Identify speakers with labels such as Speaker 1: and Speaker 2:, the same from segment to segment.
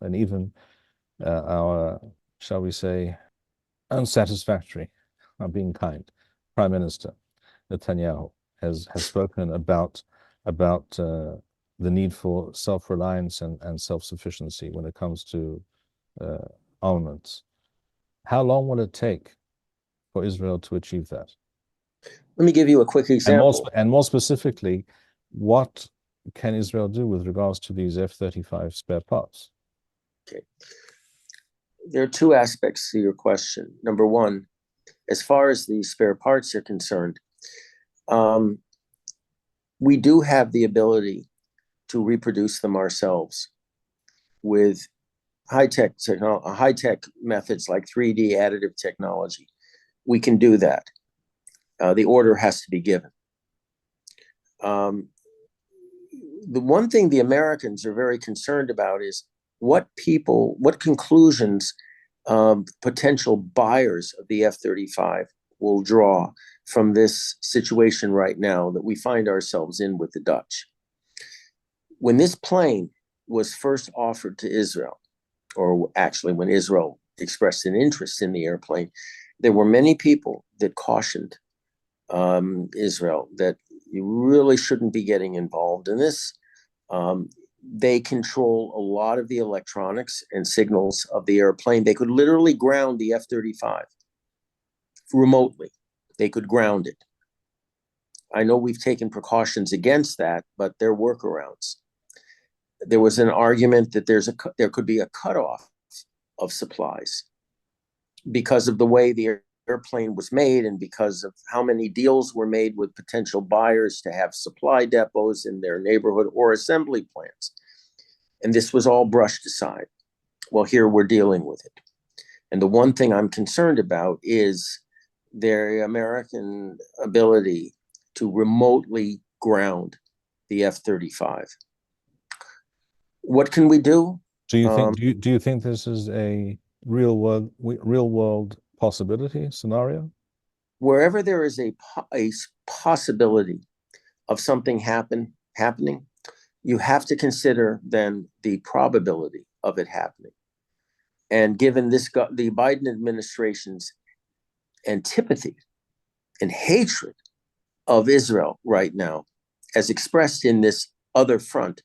Speaker 1: and even our, shall we say, unsatisfactory, I'm being kind, Prime Minister Netanyahu has spoken about the need for self-reliance and self-sufficiency when it comes to armaments. How long will it take for Israel to achieve that?
Speaker 2: Let me give you a quick example.
Speaker 1: And more specifically, what can Israel do with regards to these F-35 spare parts?
Speaker 2: Okay. There are two aspects to your question. Number one, as far as the spare parts are concerned, we do have the ability to reproduce them ourselves with high-tech methods like 3D additive technology. We can do that. The order has to be given. The one thing the Americans are very concerned about is what conclusions potential buyers of the F-35 will draw from this situation right now that we find ourselves in with the Dutch. When this plane was first offered to Israel, or actually when Israel expressed an interest in the airplane, there were many people that cautioned Israel that you really shouldn't be getting involved in this. They control a lot of the electronics and signals of the airplane. They could literally ground the F-35 remotely. They could ground it. I know we've taken precautions against that, but there are workarounds. There was an argument that there could be a cutoff of supplies because of the way the airplane was made and because of how many deals were made with potential buyers to have supply depots in their neighborhood or assembly plants. And this was all brushed aside. Well, here we're dealing with it. And the one thing I'm concerned about is their American ability to remotely ground the F-35. What can we do?
Speaker 1: Do you think this is a real world possibility scenario?
Speaker 2: Wherever there is a possibility of something happening, you have to consider then the probability of it happening. And given the Biden administration's antipathy and hatred of Israel right now, as expressed in this other front,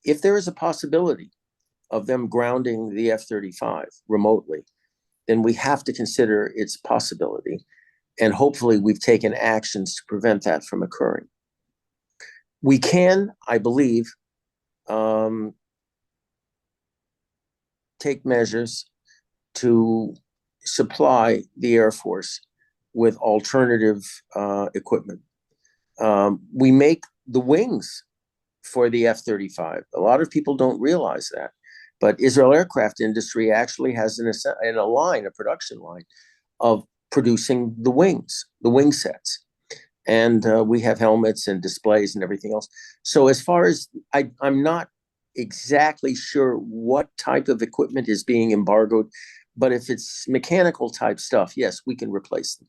Speaker 2: if there is a possibility of them grounding the F-35 remotely, then we have to consider its possibility. And hopefully we've taken actions to prevent that from occurring. We can, I believe, take measures to supply the Air Force with alternative equipment. We make the wings for the F-35. A lot of people don't realize that. But Israel Aircraft Industry actually has a production line of producing the wing sets. And we have helmets and displays and everything else. So as far as, I'm not exactly sure what type of equipment is being embargoed, but if it's mechanical type stuff, yes, we can replace them.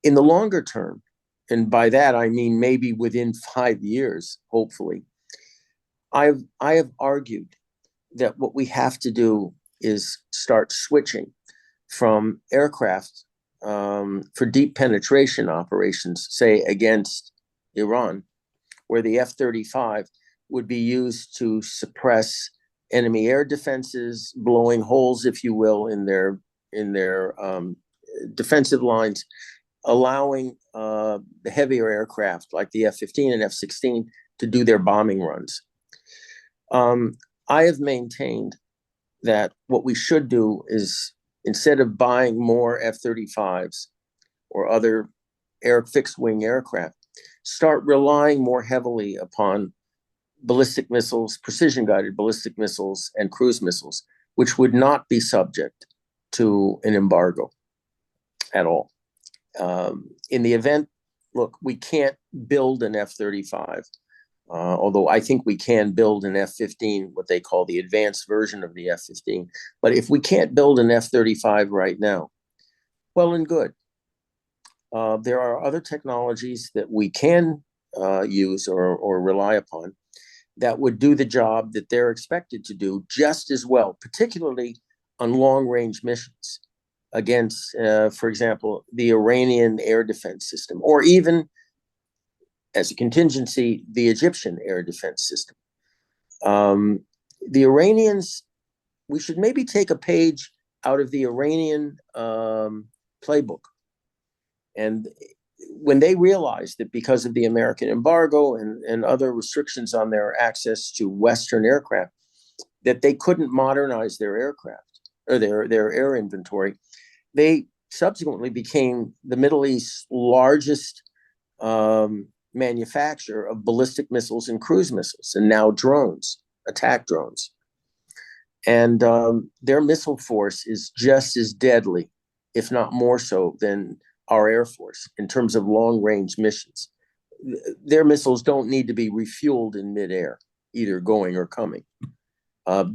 Speaker 2: In the longer term, and by that I mean maybe within 5 years, hopefully, I have argued that what we have to do is start switching from aircraft for deep penetration operations, say against Iran, where the F-35 would be used to suppress enemy air defenses, blowing holes, if you will, in their defensive lines, allowing the heavier aircraft like the F-15 and F-16 to do their bombing runs. I have maintained that what we should do is, instead of buying more F-35s or other fixed-wing aircraft, start relying more heavily upon ballistic missiles, precision-guided ballistic missiles, and cruise missiles, which would not be subject to an embargo at all. In the event, look, we can't build an F-35, although I think we can build an F-15, what they call the advanced version of the F-15. But if we can't build an F-35 right now, well and good. There are other technologies that we can use or rely upon that would do the job that they're expected to do just as well, particularly on long-range missions against, for example, the Iranian air defense system, or even as a contingency, the Egyptian air defense system. The Iranians, we should maybe take a page out of the Iranian playbook. And when they realized that because of the American embargo and other restrictions on their access to Western aircraft, that they couldn't modernize their aircraft or their air inventory, they subsequently became the Middle East's largest manufacturer of ballistic missiles and cruise missiles, and now drones, attack drones. And their missile force is just as deadly, if not more so, than our Air Force in terms of long-range missions. Their missiles don't need to be refueled in midair, either going or coming.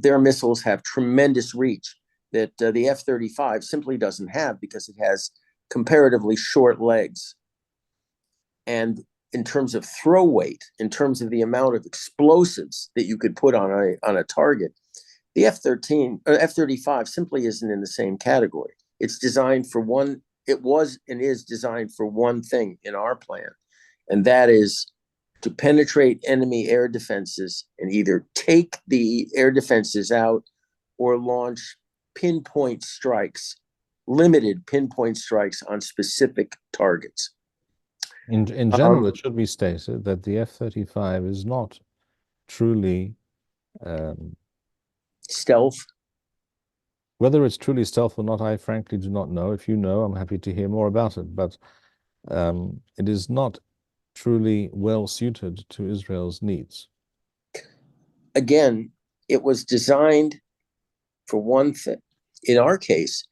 Speaker 2: Their missiles have tremendous reach that the F-35 simply doesn't have because it has comparatively short legs. And in terms of throw weight, in terms of the amount of explosives that you could put on a target, the F-35 simply isn't in the same category. It's designed for one. It was and is designed for one thing in our plan, and that is to penetrate enemy air defenses and either take the air defenses out or launch pinpoint strikes, limited pinpoint strikes on specific targets.
Speaker 1: In general, it should be stated that the F-35 is not truly
Speaker 2: stealth.
Speaker 1: Whether it's truly stealth or not, I frankly do not know. If you know, I'm happy to hear more about it. But it is not truly well suited to Israel's needs.
Speaker 2: Again, it was designed for one thing. In our case,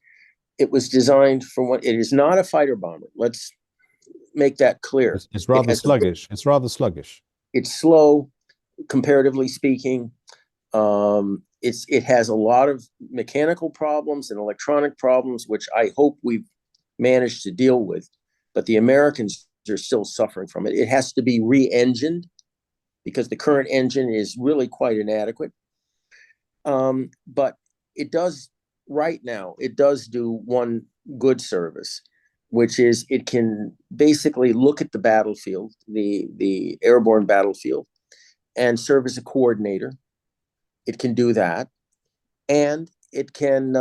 Speaker 2: it was designed for one. It is not a fighter bomber. Let's make that clear.
Speaker 1: It's rather sluggish. It's rather sluggish.
Speaker 2: It's slow, comparatively speaking. It has a lot of mechanical problems and electronic problems, which I hope we've managed to deal with. But the Americans are still suffering from it. It has to be re-engined because the current engine is really quite inadequate. But it does, right now, it does do one good service, which is it can basically look at the battlefield, the airborne battlefield, and serve as a coordinator. It can do that, and it can,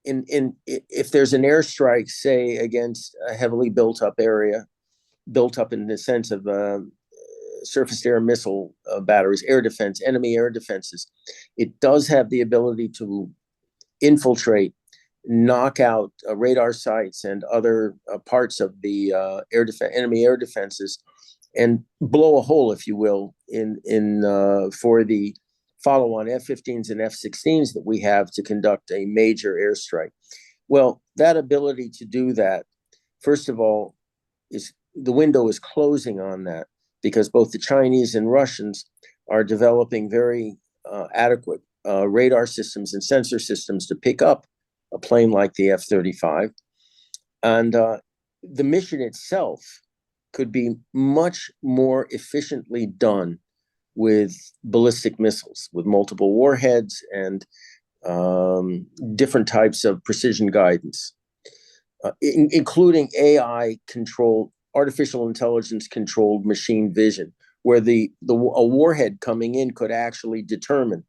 Speaker 2: if there's an airstrike, say against a heavily built up area, built up in the sense of surface air missile batteries, air defense, enemy air defenses, it does have the ability to infiltrate, knock out radar sites and other parts of the enemy air defenses, and blow a hole, if you will, for the follow-on F-15s and F-16s that we have to conduct a major airstrike. Well, that ability to do that, first of all, the window is closing on that because both the Chinese and Russians are developing very adequate radar systems and sensor systems to pick up a plane like the F-35. And the mission itself could be much more efficiently done with ballistic missiles, with multiple warheads and different types of precision guidance, including AI-controlled, artificial intelligence-controlled machine vision, where a warhead coming in could actually determine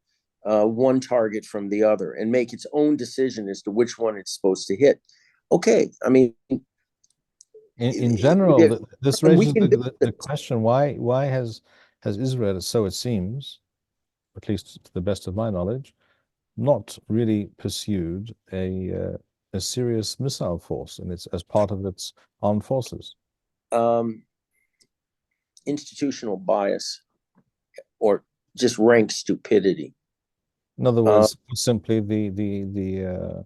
Speaker 2: one target from the other and make its own decision as to which one it's supposed to hit. Okay, I mean,
Speaker 1: in general, this raises the question: why has Israel, so it seems, at least to the best of my knowledge, not really pursued a serious missile force as part of its armed forces?
Speaker 2: Institutional bias, or just rank stupidity.
Speaker 1: In other words, simply the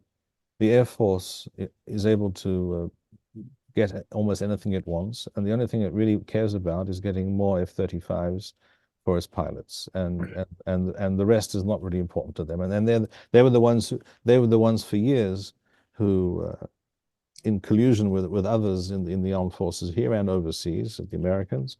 Speaker 1: Air Force is able to get almost anything it wants, and the only thing it really cares about is getting more F-35s for its pilots, and the rest is not really important to them. And then they were the ones for years who, in collusion with others in the armed forces here and overseas, the Americans,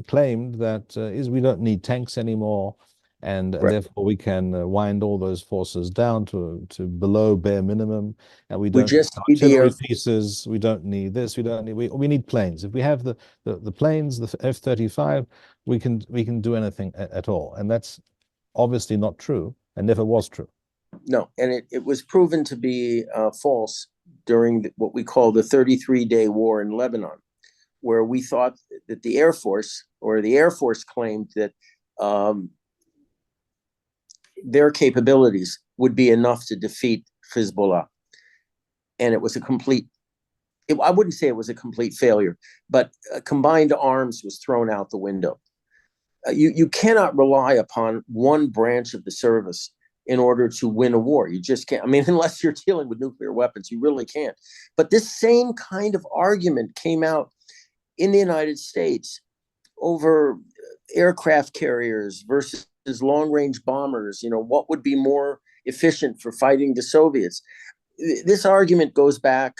Speaker 1: claimed that is we don't need tanks anymore, and
Speaker 2: Right.
Speaker 1: therefore we can wind all those forces down to below bare minimum, and we
Speaker 2: We
Speaker 1: don't need
Speaker 2: just need the
Speaker 1: artillery
Speaker 2: air.
Speaker 1: pieces, we don't need this, we don't need we need planes. If we have the planes, the F-35, we can do anything at all, and that's obviously not true and never was true.
Speaker 2: No, and it was proven to be false during what we call the 33-day war in Lebanon, where we thought that the Air Force claimed that their capabilities would be enough to defeat Hezbollah. And it was I wouldn't say it was a complete failure, but combined arms was thrown out the window. You cannot rely upon one branch of the service in order to win a war. You just can't. I mean, unless you're dealing with nuclear weapons, you really can't. But this same kind of argument came out in the United States over aircraft carriers versus long-range bombers. What would be more efficient for fighting the Soviets? This argument goes back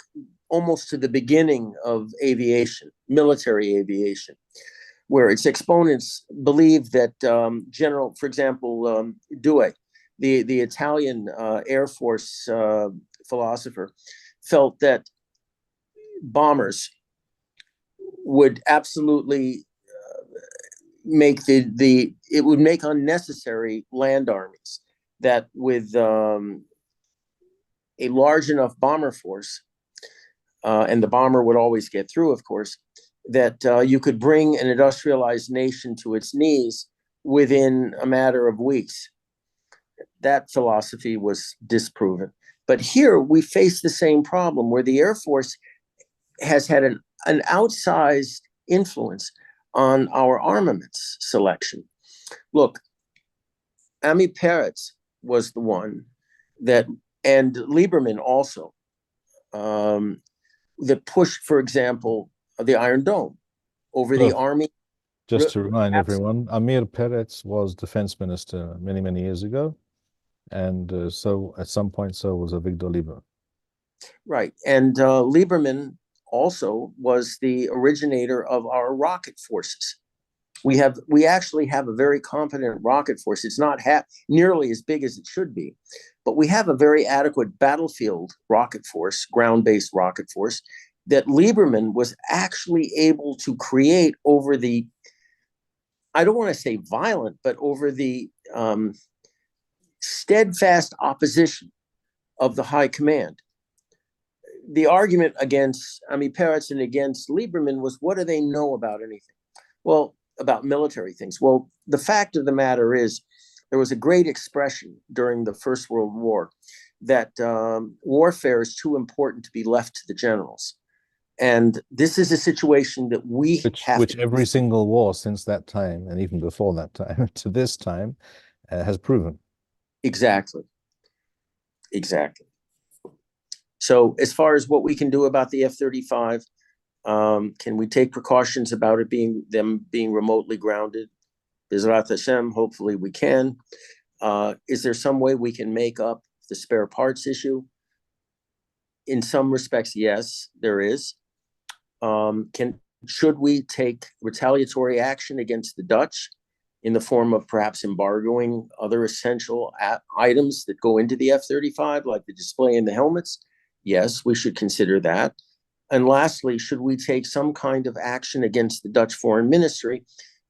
Speaker 2: almost to the beginning of aviation, military aviation, where its exponents believed that for example, Dewey, the Italian Air Force philosopher, felt that bombers would absolutely it would make unnecessary land armies, that with a large enough bomber force, and the bomber would always get through, of course, that you could bring an industrialized nation to its knees within a matter of weeks. That philosophy was disproven. But here we face the same problem, where the Air Force has had an outsized influence on our armaments selection. Look, Ami Peretz was the one and Lieberman also, that pushed, for example, the Iron Dome over the Army.
Speaker 1: Just to remind everyone, Amir Peretz was defense minister many, many years ago. And so at some point, so was Avigdor Lieberman.
Speaker 2: Right. And Lieberman also was the originator of our rocket forces. We actually have a very competent rocket force. It's not nearly as big as it should be, but we have a very adequate battlefield rocket force, ground-based rocket force, that Lieberman was actually able to create over I don't want to say violent, but over the steadfast opposition of the high command. The argument against Peretz and against Lieberman was, what do they know about anything? Well, about military things. Well, the fact of the matter is, there was a great expression during the First World War that warfare is too important to be left to the generals. And this is a situation that
Speaker 1: which every single war since that time, and even before that time to this time, has proven.
Speaker 2: Exactly. So as far as what we can do about the F-35, can we take precautions about them being remotely grounded? B'ezrat Hashem, hopefully we can. Is there some way we can make up the spare parts issue? In some respects, yes, there is. Should we take retaliatory action against the Dutch in the form of perhaps embargoing other essential items that go into the F-35, like the display and the helmets? Yes, we should consider that. And lastly, should we take some kind of action against the Dutch Foreign Ministry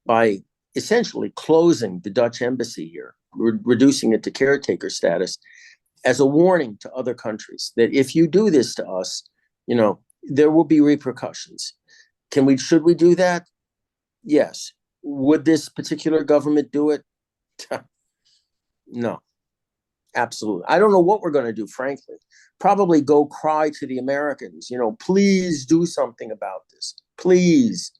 Speaker 2: by essentially closing the Dutch embassy here, reducing it to caretaker status, as a warning to other countries that if you do this to us, there will be repercussions. Should we do that? Yes. Would this particular government do it? No, absolutely. I don't know what we're going to do, frankly. Probably go cry to the Americans, please do something about this. Please.